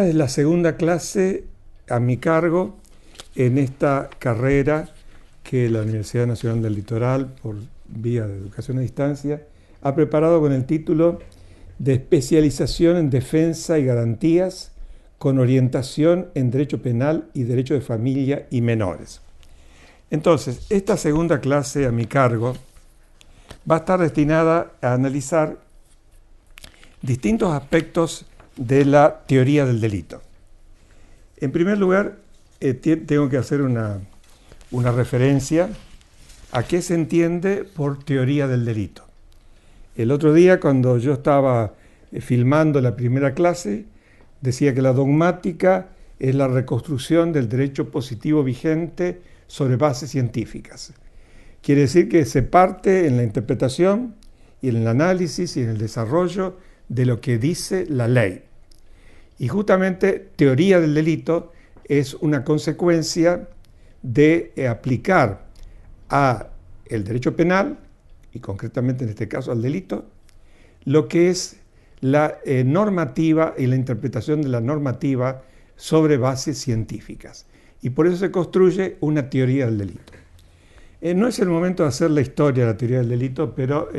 Esta es la segunda clase a mi cargo en esta carrera que la Universidad Nacional del Litoral, por vía de educación a distancia, ha preparado con el título de Especialización en Defensa y Garantías con orientación en Derecho Penal y Derecho de Familia y Menores. Entonces, esta segunda clase a mi cargo va a estar destinada a analizar distintos aspectos de la teoría del delito. En primer lugar, tengo que hacer una referencia a qué se entiende por teoría del delito. El otro día, cuando yo estaba filmando la primera clase, decía que la dogmática es la reconstrucción del derecho positivo vigente sobre bases científicas. Quiere decir que se parte en la interpretación y en el análisis y en el desarrollo de lo que dice la ley. Y justamente teoría del delito es una consecuencia de aplicar a el derecho penal, y concretamente en este caso al delito, lo que es la normativa y la interpretación de la normativa sobre bases científicas. Y por eso se construye una teoría del delito. No es el momento de hacer la historia de la teoría del delito, pero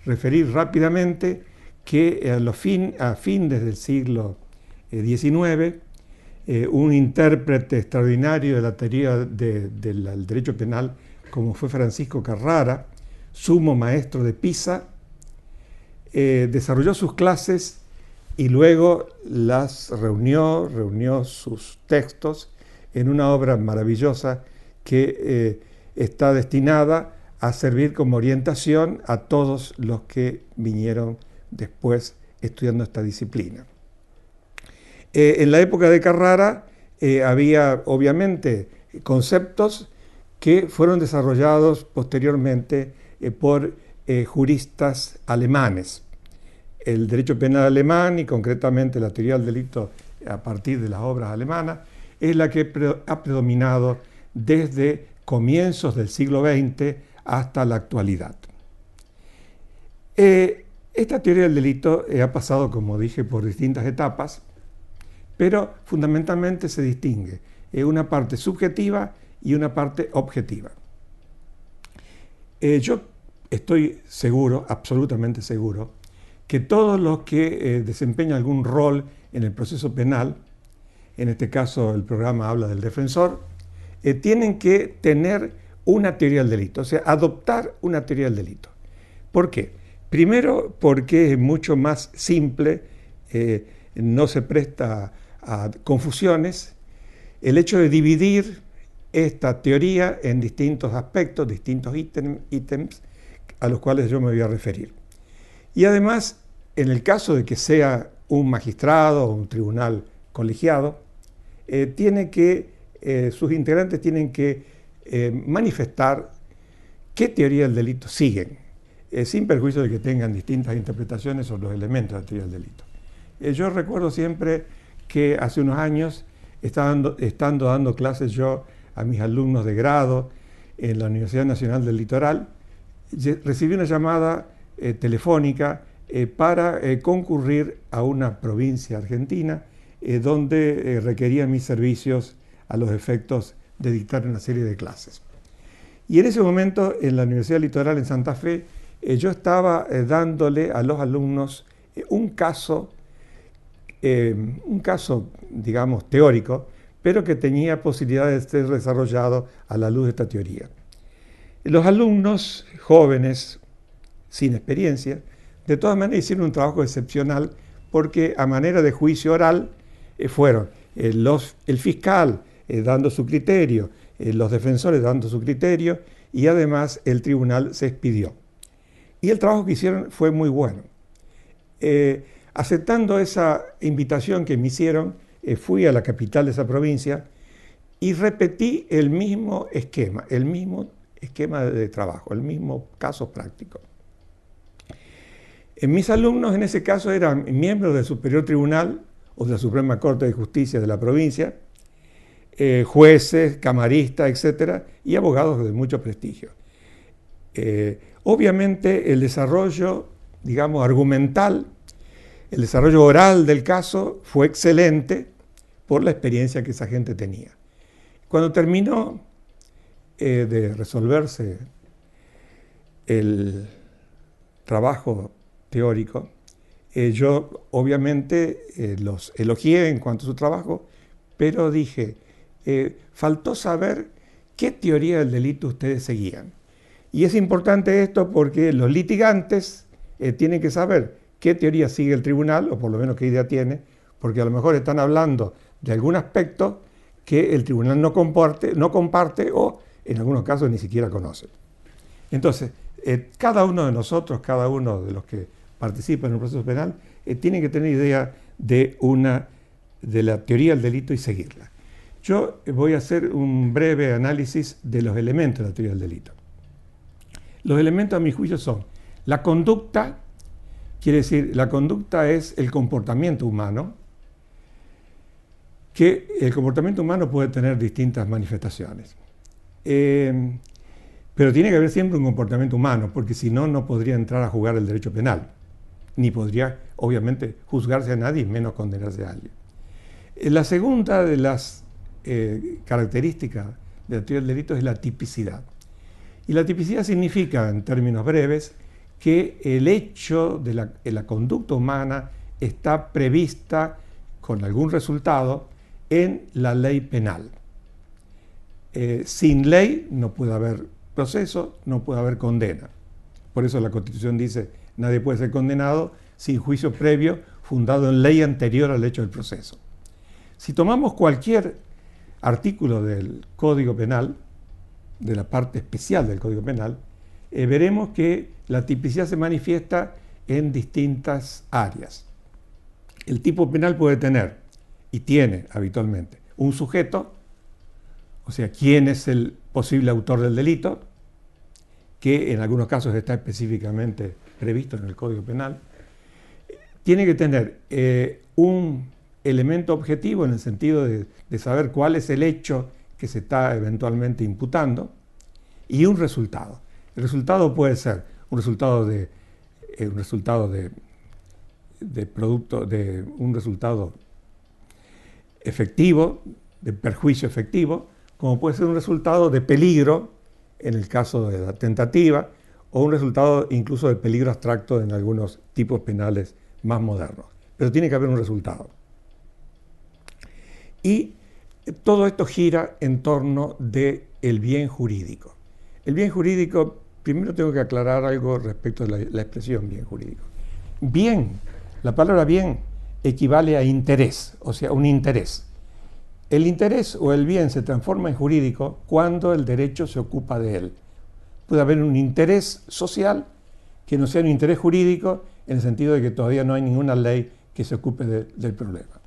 referir rápidamente que a fines del siglo XIX, un intérprete extraordinario de la teoría del derecho penal, como fue Francisco Carrara, sumo maestro de Pisa, desarrolló sus clases y luego las reunió sus textos en una obra maravillosa que está destinada a servir como orientación a todos los que vinieron después estudiando esta disciplina. En la época de Carrara había obviamente conceptos que fueron desarrollados posteriormente por juristas alemanes. El derecho penal alemán y concretamente la teoría del delito a partir de las obras alemanas es la que ha predominado desde comienzos del siglo XX hasta la actualidad. Esta teoría del delito ha pasado, como dije, por distintas etapas, pero fundamentalmente se distingue una parte subjetiva y una parte objetiva. Yo estoy seguro, absolutamente seguro, que todos los que desempeñan algún rol en el proceso penal, en este caso el programa habla del defensor, tienen que tener una teoría del delito, o sea, adoptar una teoría del delito. ¿Por qué? Primero, porque es mucho más simple, no se presta a confusiones, el hecho de dividir esta teoría en distintos aspectos, distintos ítems a los cuales yo me voy a referir. Y además, en el caso de que sea un magistrado o un tribunal colegiado, sus integrantes tienen que manifestar qué teoría del delito siguen, sin perjuicio de que tengan distintas interpretaciones sobre los elementos de la teoría del delito. Yo recuerdo siempre que hace unos años, estando dando clases yo a mis alumnos de grado en la Universidad Nacional del Litoral, recibí una llamada telefónica para concurrir a una provincia argentina donde requerían mis servicios a los efectos de dictar una serie de clases. Y en ese momento, en la Universidad Litoral en Santa Fe, yo estaba dándole a los alumnos un caso, digamos, teórico, pero que tenía posibilidad de ser desarrollado a la luz de esta teoría. Los alumnos jóvenes, sin experiencia, de todas maneras hicieron un trabajo excepcional porque a manera de juicio oral fueron el fiscal dando su criterio, los defensores dando su criterio y además el tribunal se expidió. Y el trabajo que hicieron fue muy bueno. Aceptando esa invitación que me hicieron, fui a la capital de esa provincia y repetí el mismo esquema de trabajo, el mismo caso práctico. Mis alumnos en ese caso eran miembros del Superior Tribunal o de la Suprema Corte de Justicia de la provincia, jueces, camaristas, etcétera, y abogados de mucho prestigio. Obviamente el desarrollo, digamos, argumental, el desarrollo oral del caso fue excelente por la experiencia que esa gente tenía. Cuando terminó de resolverse el trabajo teórico, yo obviamente los elogié en cuanto a su trabajo, pero dije, faltó saber qué teoría del delito ustedes seguían. Y es importante esto porque los litigantes tienen que saber qué teoría sigue el tribunal, o por lo menos qué idea tiene, porque a lo mejor están hablando de algún aspecto que el tribunal no comparte o en algunos casos ni siquiera conoce. Entonces, cada uno de nosotros, cada uno de los que participan en un proceso penal, tiene que tener idea de la teoría del delito y seguirla. Yo voy a hacer un breve análisis de los elementos de la teoría del delito. Los elementos, a mi juicio, son la conducta, quiere decir, la conducta es el comportamiento humano, que el comportamiento humano puede tener distintas manifestaciones. Pero tiene que haber siempre un comportamiento humano, porque si no, no podría entrar a jugar el derecho penal, ni podría, obviamente, juzgarse a nadie, menos condenarse a alguien. La segunda de las características de la teoría del delito es la tipicidad. Y la tipicidad significa, en términos breves, que el hecho de la conducta humana está prevista con algún resultado en la ley penal. Sin ley no puede haber proceso, no puede haber condena. Por eso la Constitución dice, nadie puede ser condenado sin juicio previo fundado en ley anterior al hecho del proceso. Si tomamos cualquier artículo del Código Penal, de la parte especial del Código Penal, veremos que la tipicidad se manifiesta en distintas áreas. El tipo penal puede tener, y tiene habitualmente, un sujeto, o sea, quién es el posible autor del delito, que en algunos casos está específicamente previsto en el Código Penal. Tiene que tener un elemento objetivo en el sentido de saber cuál es el hecho que se está eventualmente imputando, y un resultado. El resultado puede ser un resultado de un resultado efectivo, de perjuicio efectivo, como puede ser un resultado de peligro en el caso de la tentativa, o un resultado incluso de peligro abstracto en algunos tipos penales más modernos. Pero tiene que haber un resultado. Y todo esto gira en torno del bien jurídico. El bien jurídico, primero tengo que aclarar algo respecto a la expresión bien jurídico. Bien, la palabra bien equivale a interés, o sea, un interés. El interés o el bien se transforma en jurídico cuando el derecho se ocupa de él. Puede haber un interés social que no sea un interés jurídico en el sentido de que todavía no hay ninguna ley que se ocupe del problema.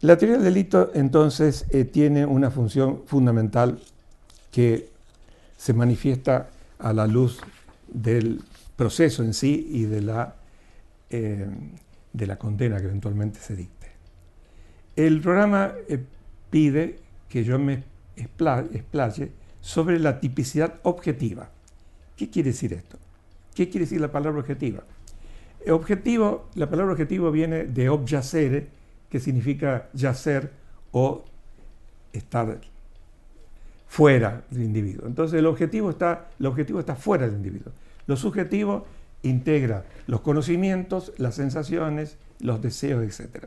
La teoría del delito, entonces, tiene una función fundamental que se manifiesta a la luz del proceso en sí y de la condena que eventualmente se dicte. El programa pide que yo me explaye sobre la tipicidad objetiva. ¿Qué quiere decir esto? ¿Qué quiere decir la palabra objetiva? La palabra objetivo viene de objacere, que significa yacer o estar fuera del individuo. Entonces el objetivo está fuera del individuo. Lo subjetivo integra los conocimientos, las sensaciones, los deseos, etc.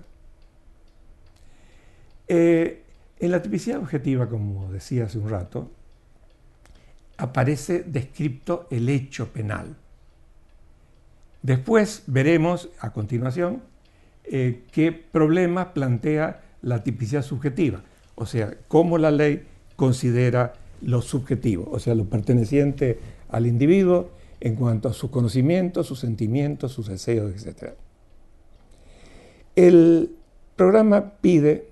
En la tipicidad objetiva, como decía hace un rato, aparece descripto el hecho penal. Después veremos, a continuación, qué problemas plantea la tipicidad subjetiva, o sea, cómo la ley considera lo subjetivo, o sea, lo perteneciente al individuo en cuanto a sus conocimientos, sus sentimientos, sus deseos, etc. El programa pide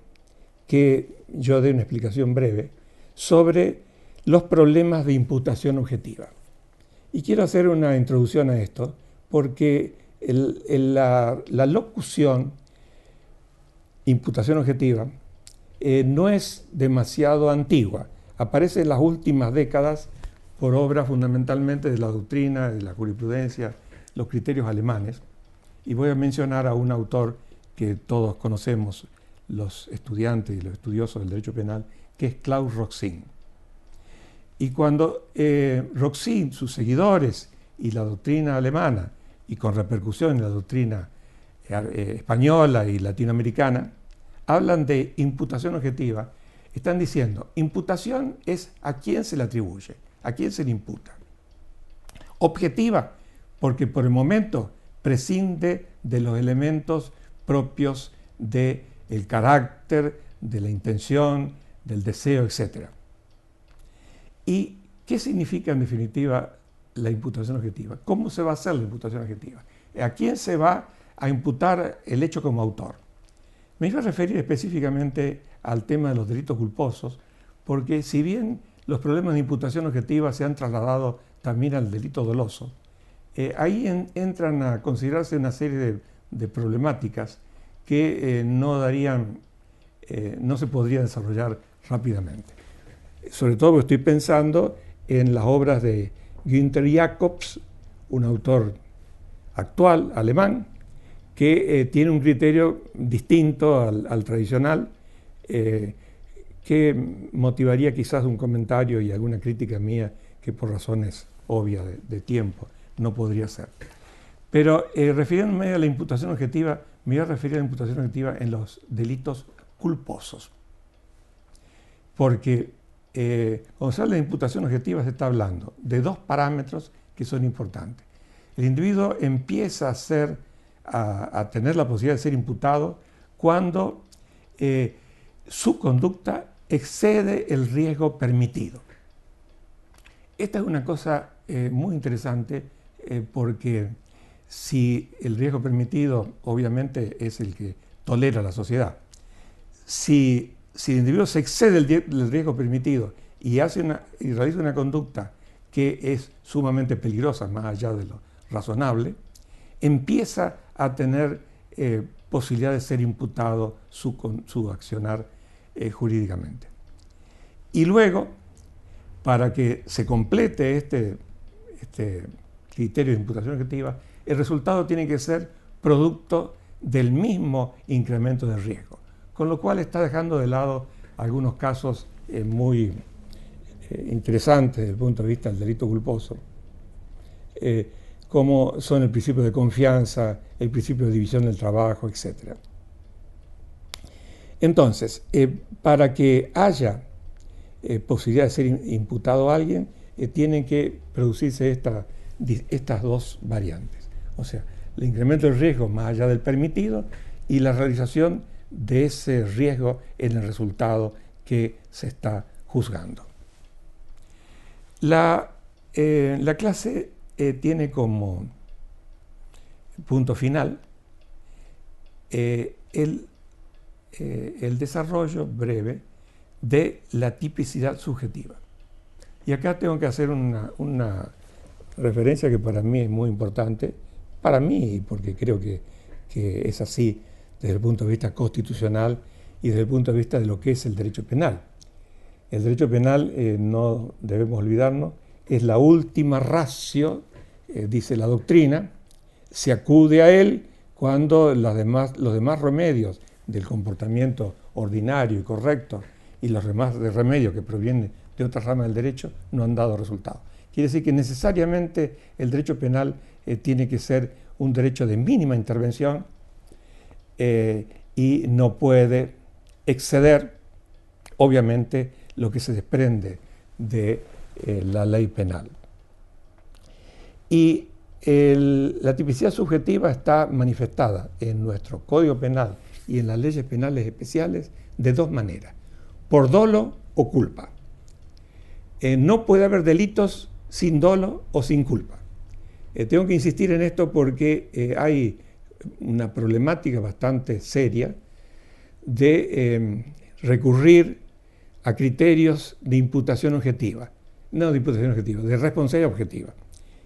que yo dé una explicación breve sobre los problemas de imputación objetiva. Y quiero hacer una introducción a esto porque la locución imputación objetiva no es demasiado antigua. Aparece en las últimas décadas por obra fundamentalmente de la doctrina, de la jurisprudencia, los criterios alemanes. Y voy a mencionar a un autor que todos conocemos, los estudiantes y los estudiosos del derecho penal, que es Klaus Roxin. Y cuando Roxin, sus seguidores y la doctrina alemana, y con repercusión en la doctrina española y latinoamericana, hablan de imputación objetiva, están diciendo, imputación es a quién se le atribuye, a quién se le imputa. Objetiva, porque por el momento prescinde de los elementos propios del carácter, de la intención, del deseo, etc. ¿Y qué significa en definitiva la imputación objetiva? ¿Cómo se va a hacer la imputación objetiva? ¿A quién se va a imputar el hecho como autor? Me iba a referir específicamente al tema de los delitos culposos, porque si bien los problemas de imputación objetiva se han trasladado también al delito doloso, ahí entran a considerarse una serie de problemáticas que no se podrían desarrollar rápidamente. Sobre todo porque estoy pensando en las obras de Günther Jacobs, un autor actual, alemán, que tiene un criterio distinto al tradicional, que motivaría quizás un comentario y alguna crítica mía que por razones obvias de tiempo no podría ser. Pero refiriéndome a la imputación objetiva, me voy a referir a la imputación objetiva en los delitos culposos. Porque cuando se habla de imputación objetiva se está hablando de dos parámetros que son importantes. El individuo empieza a tener la posibilidad de ser imputado cuando su conducta excede el riesgo permitido. Esta es una cosa muy interesante porque si el riesgo permitido obviamente es el que tolera la sociedad, si el individuo se excede el riesgo permitido y realiza una conducta que es sumamente peligrosa, más allá de lo razonable, empieza a tener posibilidad de ser imputado su accionar jurídicamente. Y luego, para que se complete este criterio de imputación objetiva, el resultado tiene que ser producto del mismo incremento de riesgo, con lo cual está dejando de lado algunos casos muy interesantes desde el punto de vista del delito culposo, como son el principio de confianza, el principio de división del trabajo, etc. Entonces, para que haya posibilidad de ser imputado a alguien, tienen que producirse estas dos variantes. O sea, el incremento del riesgo más allá del permitido y la realización de ese riesgo en el resultado que se está juzgando. La clase tiene como punto final el desarrollo breve de la tipicidad subjetiva. Y acá tengo que hacer una referencia que para mí es muy importante, para mí, porque creo que es así desde el punto de vista constitucional y desde el punto de vista de lo que es el derecho penal. El derecho penal, no debemos olvidarnos, es la última ratio, dice la doctrina, se acude a él cuando los demás remedios del comportamiento ordinario y correcto y los demás remedios que provienen de otras ramas del derecho no han dado resultado. Quiere decir que necesariamente el derecho penal tiene que ser un derecho de mínima intervención y no puede exceder, obviamente, lo que se desprende de la ley penal. Y la tipicidad subjetiva está manifestada en nuestro Código Penal y en las leyes penales especiales de dos maneras, por dolo o culpa. No puede haber delitos sin dolo o sin culpa. Tengo que insistir en esto porque hay una problemática bastante seria de recurrir a criterios de imputación objetiva, no de imputación objetiva, de responsabilidad objetiva.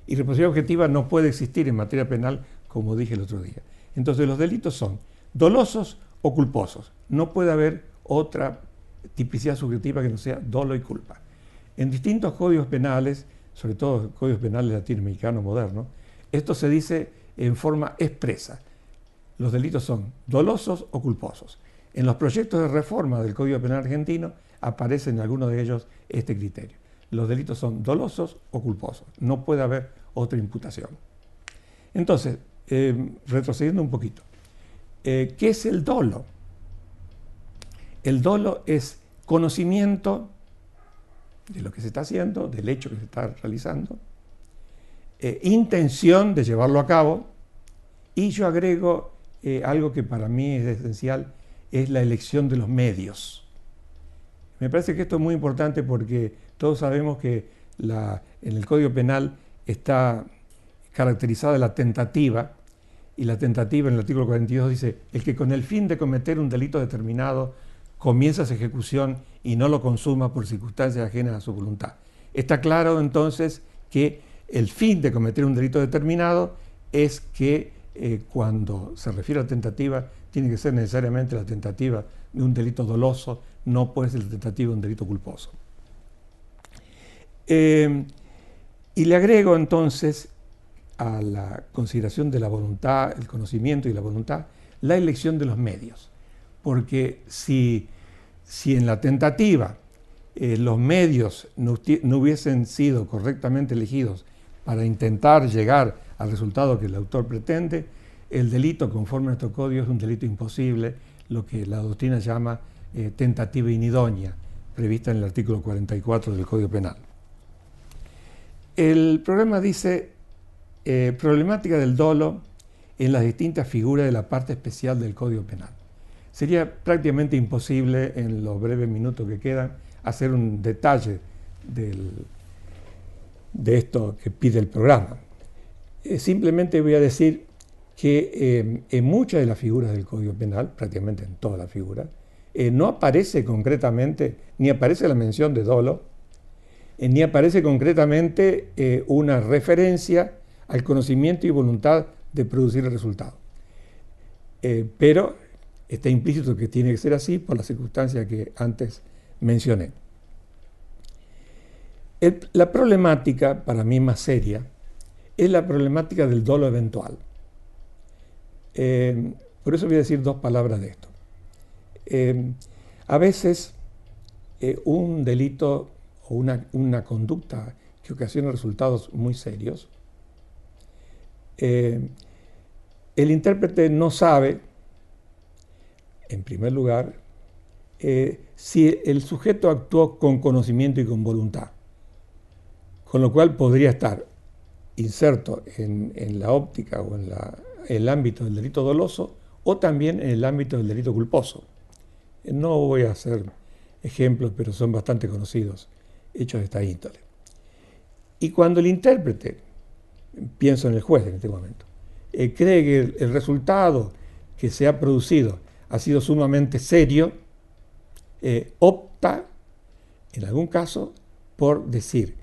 Y responsabilidad objetiva no puede existir en materia penal, como dije el otro día. Entonces los delitos son dolosos o culposos. No puede haber otra tipicidad subjetiva que no sea dolo y culpa. En distintos códigos penales, sobre todo códigos penales latinoamericanos modernos, esto se dice en forma expresa. los delitos son dolosos o culposos. En los proyectos de reforma del Código Penal argentino aparece en algunos de ellos este criterio. Los delitos son dolosos o culposos. No puede haber otra imputación. Entonces, retrocediendo un poquito, ¿qué es el dolo? El dolo es conocimiento de lo que se está haciendo, del hecho que se está realizando, intención de llevarlo a cabo, y yo agrego algo que para mí es esencial, es la elección de los medios. Me parece que esto es muy importante porque todos sabemos que en el Código Penal está caracterizada la tentativa, y la tentativa en el artículo 42 dice: el que con el fin de cometer un delito determinado comienza su ejecución y no lo consuma por circunstancias ajenas a su voluntad. Está claro entonces que el fin de cometer un delito determinado es que cuando se refiere a tentativa, tiene que ser necesariamente la tentativa de un delito doloso, no puede ser la tentativa de un delito culposo. Y le agrego entonces a la consideración de la voluntad, el conocimiento y la voluntad, la elección de los medios. Porque si en la tentativa los medios no hubiesen sido correctamente elegidos para intentar llegar al resultado que el autor pretende, el delito conforme a nuestro código es un delito imposible, lo que la doctrina llama tentativa inidónea, prevista en el artículo 44 del Código Penal. El programa dice: problemática del dolo en las distintas figuras de la parte especial del Código Penal. Sería prácticamente imposible en los breves minutos que quedan hacer un detalle de esto que pide el programa. Simplemente voy a decir que en muchas de las figuras del Código Penal, prácticamente en todas las figuras, no aparece concretamente, ni aparece la mención de dolo, ni aparece concretamente una referencia al conocimiento y voluntad de producir el resultado. Pero está implícito que tiene que ser así por las circunstancias que antes mencioné. La problemática, para mí más seria, es la problemática del dolo eventual. Por eso voy a decir dos palabras de esto. A veces un delito o una conducta que ocasiona resultados muy serios, el intérprete no sabe, en primer lugar, si el sujeto actuó con conocimiento y con voluntad, con lo cual podría estar inserto en la óptica o en el ámbito del delito doloso o también en el ámbito del delito culposo. No voy a hacer ejemplos, pero son bastante conocidos hechos de esta índole. Y cuando el intérprete, pienso en el juez en este momento, cree que el resultado que se ha producido ha sido sumamente serio, opta, en algún caso, por decir: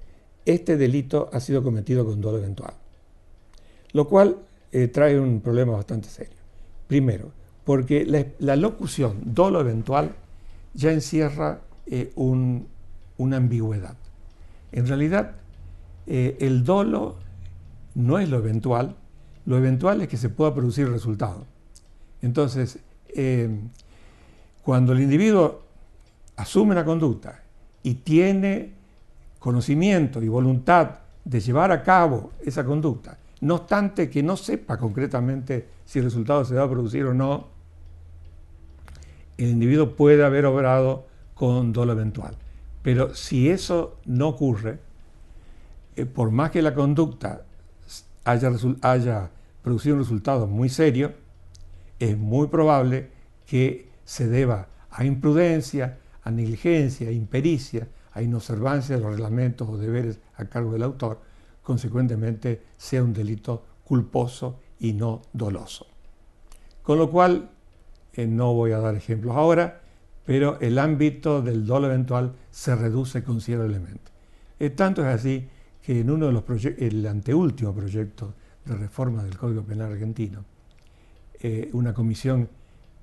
este delito ha sido cometido con dolo eventual. Lo cual trae un problema bastante serio. Primero, porque la locución dolo eventual ya encierra una ambigüedad. En realidad, el dolo no es lo eventual es que se pueda producir el resultado. Entonces, cuando el individuo asume una conducta y tiene conocimiento y voluntad de llevar a cabo esa conducta, no obstante que no sepa concretamente si el resultado se va a producir o no, el individuo puede haber obrado con dolo eventual. Pero si eso no ocurre, por más que la conducta haya producido un resultado muy serio, es muy probable que se deba a imprudencia, a negligencia, a impericia, a inobservancia de los reglamentos o deberes a cargo del autor, consecuentemente sea un delito culposo y no doloso. Con lo cual, no voy a dar ejemplos ahora, pero el ámbito del dolo eventual se reduce considerablemente. Tanto es así que en uno de los el anteúltimo proyecto de reforma del Código Penal argentino, una comisión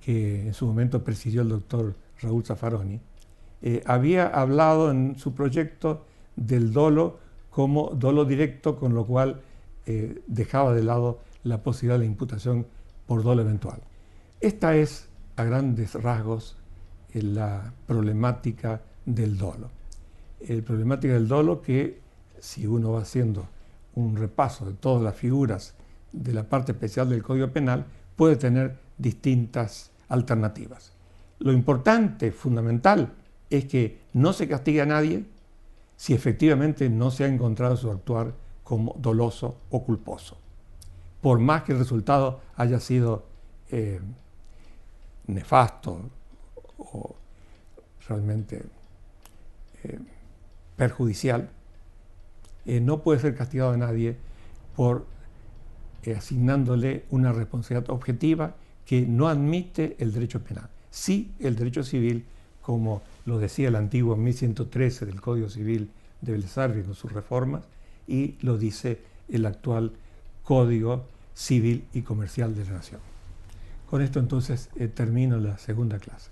que en su momento presidió el doctor Raúl Zaffaroni, había hablado en su proyecto del dolo como dolo directo, con lo cual dejaba de lado la posibilidad de la imputación por dolo eventual. Esta es, a grandes rasgos, la problemática del dolo. La problemática del dolo que, si uno va haciendo un repaso de todas las figuras de la parte especial del Código Penal, puede tener distintas alternativas. Lo importante, fundamental, es que no se castigue a nadie si efectivamente no se ha encontrado su actuar como doloso o culposo, por más que el resultado haya sido nefasto o realmente perjudicial. No puede ser castigado a nadie por asignándole una responsabilidad objetiva que no admite el derecho penal. Sí, el derecho civil, como lo decía el antiguo 1113 del Código Civil de Belsarri con sus reformas, y lo dice el actual Código Civil y Comercial de la Nación. Con esto entonces termino la segunda clase.